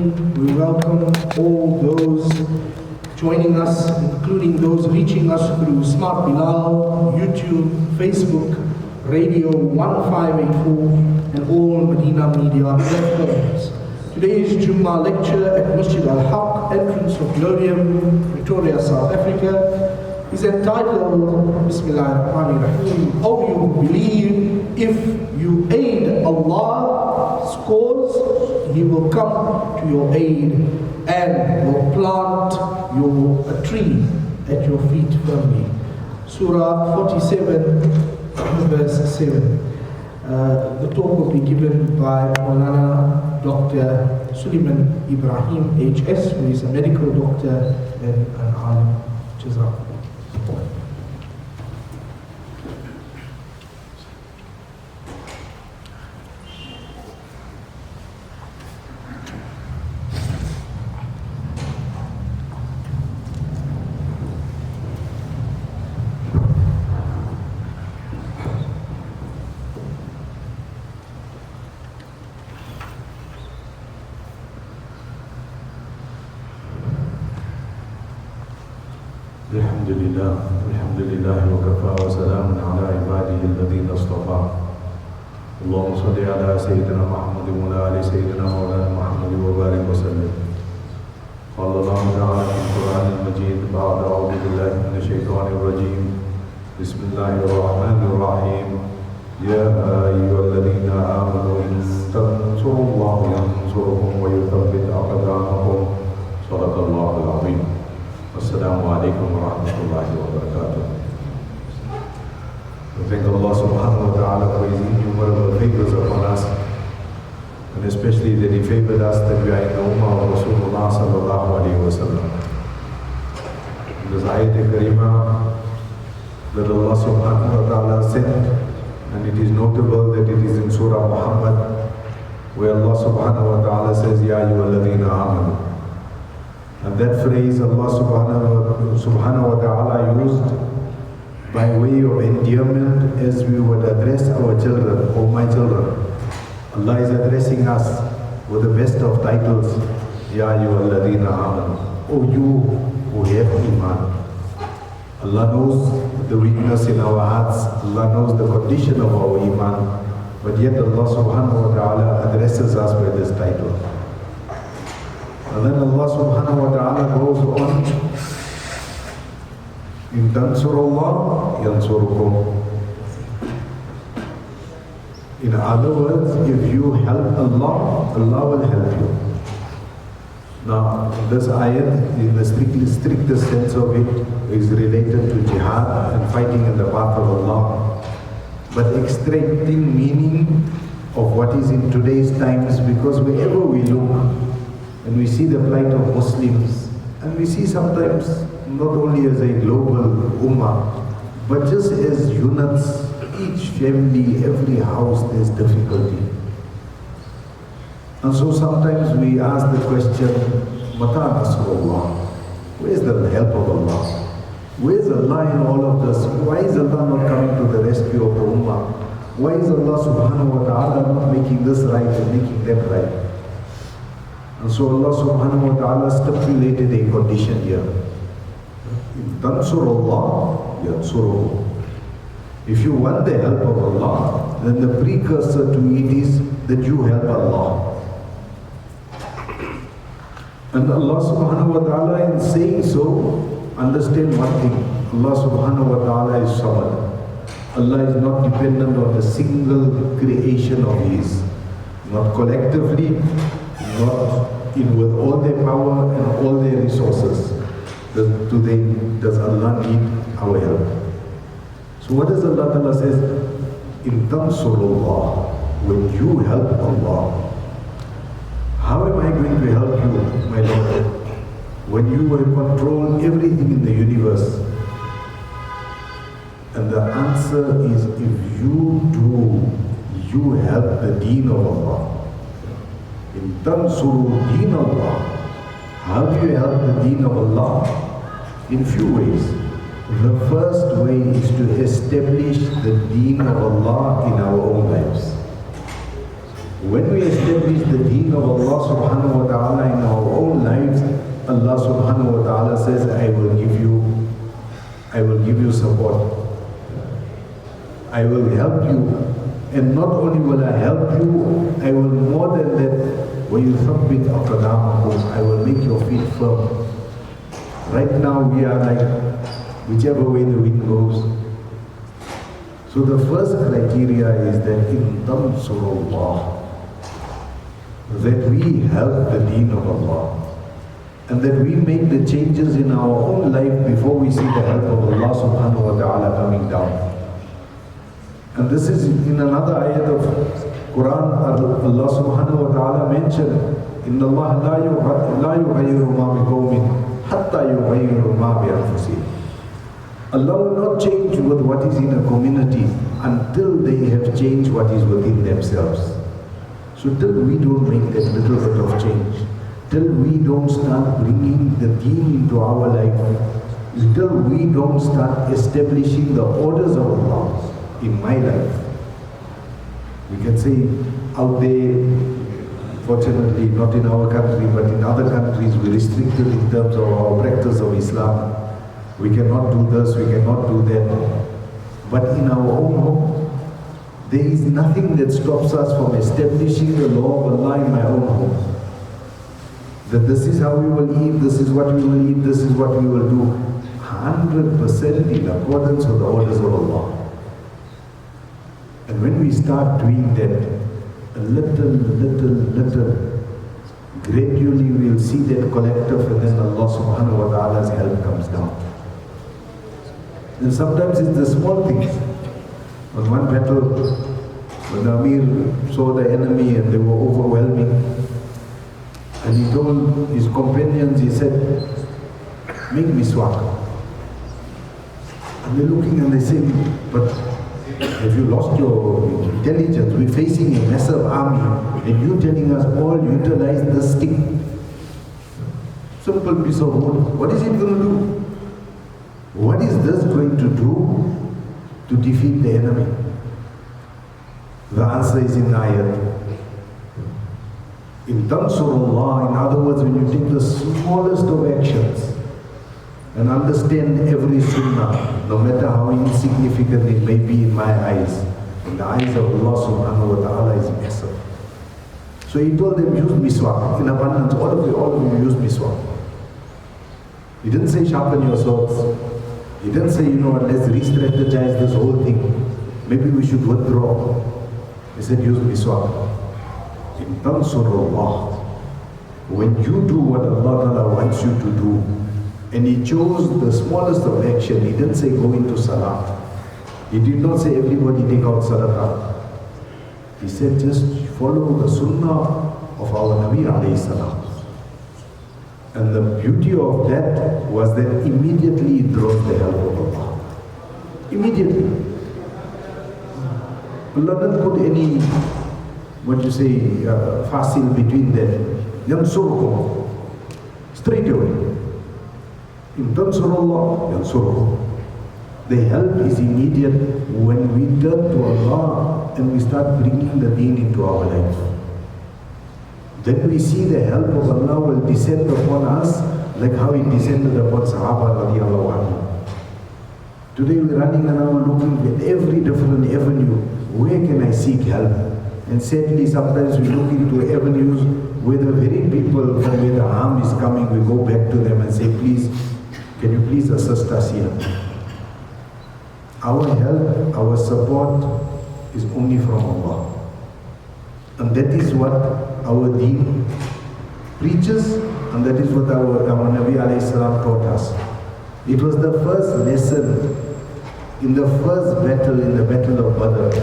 We welcome all those joining us, including those reaching us through Smart Bilal, YouTube, Facebook, Radio 1584, and all Medina media platforms. Today's Jummah lecture at Masjid Al-Haq, entrance of Lorium, Pretoria, South Africa, is entitled Bismillahirrahmanirrahim. Oh, you believe, if you aid Allah's cause, He will come to your aid and will plant a tree at your feet firmly. Surah 47, verse 7. The talk will be given by Maulana Docter Suliman Ebrahim, HS, who is a medical doctor and an alim. Jazakallah. الحمد لله وكفى وسلام على عباده الذين اصطفى. اللهم صل على سيدنا محمد وعلى آل سيدنا مولانا محمد وبارك وسلم. قال الله تعالى في القرآن المجيد بعد أعوذ بالله من الشيطان الرجيم. بسم الله الرحمن الرحيم. يا أيها الذين آمنوا إن تنصروا الله ينصركم ويثبت أقدامكم. صدق الله العظيم. Assalamu alaikum wa rahmatullahi wa barakatuh. We thank Allah subhanahu wa ta'ala for His innumerable favors upon us, and especially that He favored us that we are in the Ummah of Rasulullah sallallahu alayhi wa sallam. In this ayat-e-kareemah that Allah subhanahu wa ta'ala sent, and it is notable that it is in Surah Muhammad, where Allah subhanahu wa ta'ala says, Ya ayyuhalladhina amanu. And that phrase Allah subhanahu wa ta'ala used by way of endearment as we would address our children, oh my children. Allah is addressing us with the best of titles, Ya ayyuhalladhina amanu, oh you who have iman. Allah knows the weakness in our hearts, Allah knows the condition of our iman, but yet Allah subhanahu wa ta'ala addresses us by this title. And then Allah subhanahu wa ta'ala goes on, In tansurullah yansurukum. In other words, if you help Allah, Allah will help you. Now, this ayat, in the strictest sense of it, is related to jihad and fighting in the path of Allah. But extracting meaning of what is in today's times, because wherever we look, and we see the plight of Muslims, and we see sometimes not only as a global ummah, but just as units, each family, every house, there's difficulty. And so sometimes we ask the question, Mata Nasrullah? Where's the help of Allah? Where's Allah in all of this? Why is Allah not coming to the rescue of the ummah? Why is Allah subhanahu wa ta'ala not making this right and making that right? And so Allah subhanahu wa ta'ala stipulated a condition here. In tansurullah yansurukum. If you want the help of Allah, then the precursor to it is that you help Allah. And Allah subhanahu wa ta'ala, in saying so, understand one thing. Allah subhanahu wa ta'ala is Samad. Allah is not dependent on a single creation of His. Not collectively, not with all their power and all their resources. Does Allah need our help? So what does Allah Ta'ala says? In tansurullah, when you help Allah, how am I going to help you, my Lord? When you will control everything in the universe. And the answer is, if you help the deen of Allah. In tansuru deen Allah. How do you help the deen of Allah? In few ways. The first way is to establish the deen of Allah in our own lives. When we establish the deen of Allah subhanahu wa ta'ala in ta'ala says, I will give you support. I will help you. And not only will I help you, I will more than that, وَيُثَبِّتْ أَقْدَامَكُمْ, I will make your feet firm. Right now we are like, whichever way the wind goes. So the first criteria is that in tansurullah, that we help the deen of Allah. And that we make the changes in our own life before we see the help of Allah subhanahu wa ta'ala coming down. And this is in another ayat of Quran, Allah subhanahu wa ta'ala mentioned, إِنَّ اللَّهَ لَا يُغَيِّرُ مَا بِقَوْمٍ حَتَّى يُغَيِّرُ مَا بِأَنفُسِهِمْ. Allah will not change with what is in a community until they have changed what is within themselves. So till we don't make that little bit of change, till we don't start bringing the deen into our life, till we don't start establishing the orders of Allah in my life. We can say out there, fortunately not in our country, but in other countries we're restricted in terms of our practice of Islam. We cannot do this, we cannot do that. But in our own home, there is nothing that stops us from establishing the law of Allah in my own home. That this is how we will eat, this is what we will eat, this is what we will do. 100% in accordance with the orders of Allah. And when we start doing that, a little, gradually we'll see that collective, and then Allah subhanahu wa ta'ala's help comes down. And sometimes it's the small things. On one battle, when Amir saw the enemy and they were overwhelming, and he told his companions, he said, make miswak. And they're looking and they say, but have you lost your intelligence? We're facing a massive army and you telling us all utilize the stick. Simple piece of wood. What is it going to do? What is this going to do to defeat the enemy? The answer is in the ayat. In tansurullah, in other words, when you take the smallest of actions and understand every sunnah, no matter how insignificant it may be in my eyes, in the eyes of Allah subhanahu wa ta'ala is massive. So he told them, use miswak in abundance. All of you use miswak. He didn't say sharpen your swords. He didn't say, let's re-strategize this whole thing. Maybe we should withdraw. He said, use miswak. In tansurullah, when you do what Allah Ta'ala wants you to do, and He chose the smallest of action, He didn't say go into salah. He did not say everybody take out sadaqah. He said just follow the sunnah of our Nabi alayhi salam. And the beauty of that was that immediately it draws the help of Allah. Immediately. Allah didn't put any, fasil between them. Yansurkum. Straight away. In tansurullah, yansurkum. The help is immediate when we turn to Allah and we start bringing the deen into our life. Then we see the help of Allah will descend upon us like how it descended upon Sahaba radiallahu anhu. Today we're running around looking at every different avenue. Where can I seek help? And sadly sometimes we look into avenues where the very people from where the harm is coming, we go back to them and say, please, can you please assist us here? Our help, our support is only from Allah. And that is what our deen preaches, and that is what our Nabi alayhi salam taught us. It was the first lesson in the first battle, in the battle of Badr,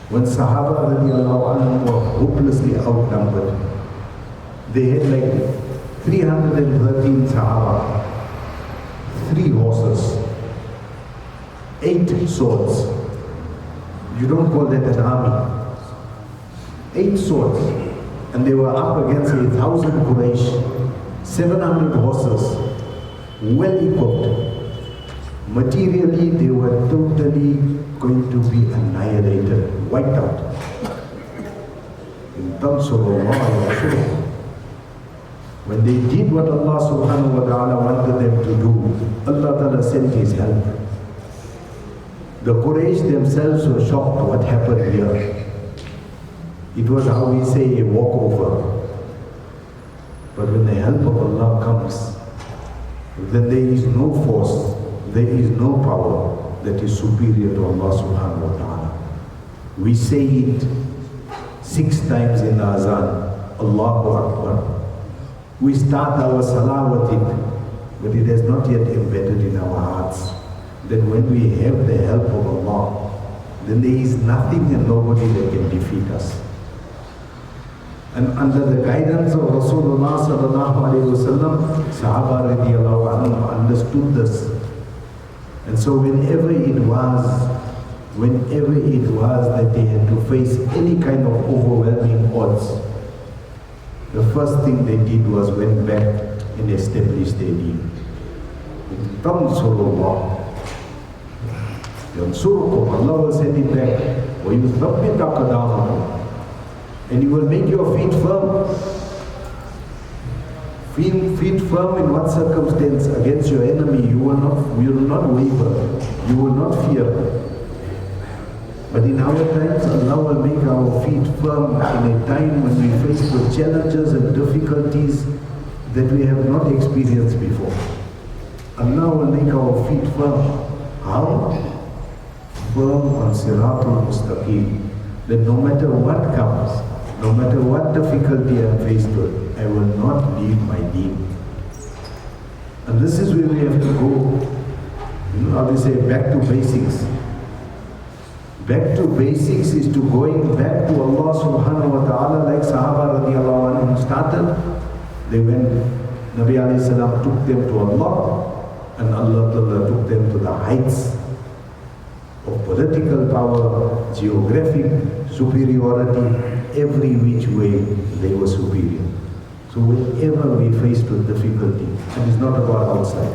when Sahaba radiallahu anhum were hopelessly outnumbered. They had like 313 Sahaba, 3 horses, 8 swords. You don't call that an army. 8 swords, and they were up against 1,000 Quraysh, 700 horses, well equipped. Materially, they were totally going to be annihilated, wiped out. In tansurullah, When they did what Allah subhanahu wa ta'ala wanted them to do, Allah ta'ala sent His help. The Quraysh themselves were shocked what happened here. It was how we say a walkover. But when the help of Allah comes, then there is no force, there is no power that is superior to Allah subhanahu wa ta'ala. We say it 6 times in the azan, Allahu Akbar. We start our salah with it, but it has not yet embedded in our hearts that when we have the help of Allah, then there is nothing and nobody that can defeat us. And under the guidance of Rasulullah sallallahu alayhi wa sallam, Sahaba radiallahu anhu understood this. And so whenever it was that they had to face any kind of overwhelming odds, the first thing they did was went back and established their deen. Tansurullah. Yansurukum, Allah will send it back. وَيُثَبِّتَ أَقْدَامَكُمْ. And He will make your feet firm. Feet firm in what circumstance? Against your enemy. You will not waver. You will not fear. But in our times, Allah will make our feet firm in a time when we face with challenges and difficulties that we have not experienced before. Allah will make our feet firm. How? Firm on Siratul Mustaqim. That no matter what comes, no matter what difficulty I am faced with, I will not leave my deen. And this is where we have to go, how they say, back to basics. Back to basics is to going back to Allah subhanahu wa ta'ala, like Sahaba radiallahu anhu started. They went, Nabi alayhi salam took them to Allah, and Allah ta'ala took them to the heights of political power, geographic superiority, every which way they were superior. So whenever we faced with difficulty, and it's not about outside,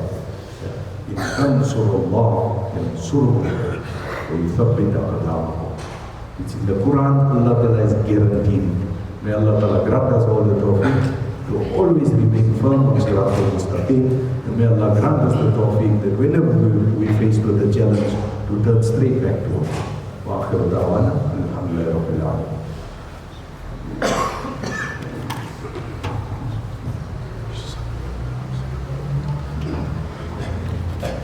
in Tansurullah, Yansurukum. It's in the Quran, Allah Ta'ala is guaranteed. May Allah Ta'ala grant us all the tawfiq to always remain firm on Siratul Mustaqim, and may Allah grant us the tawfiq that whenever we face with the challenge, to turn straight back to Him. Wa akhiru da'wana, alhamdulillahi rabbil alamin.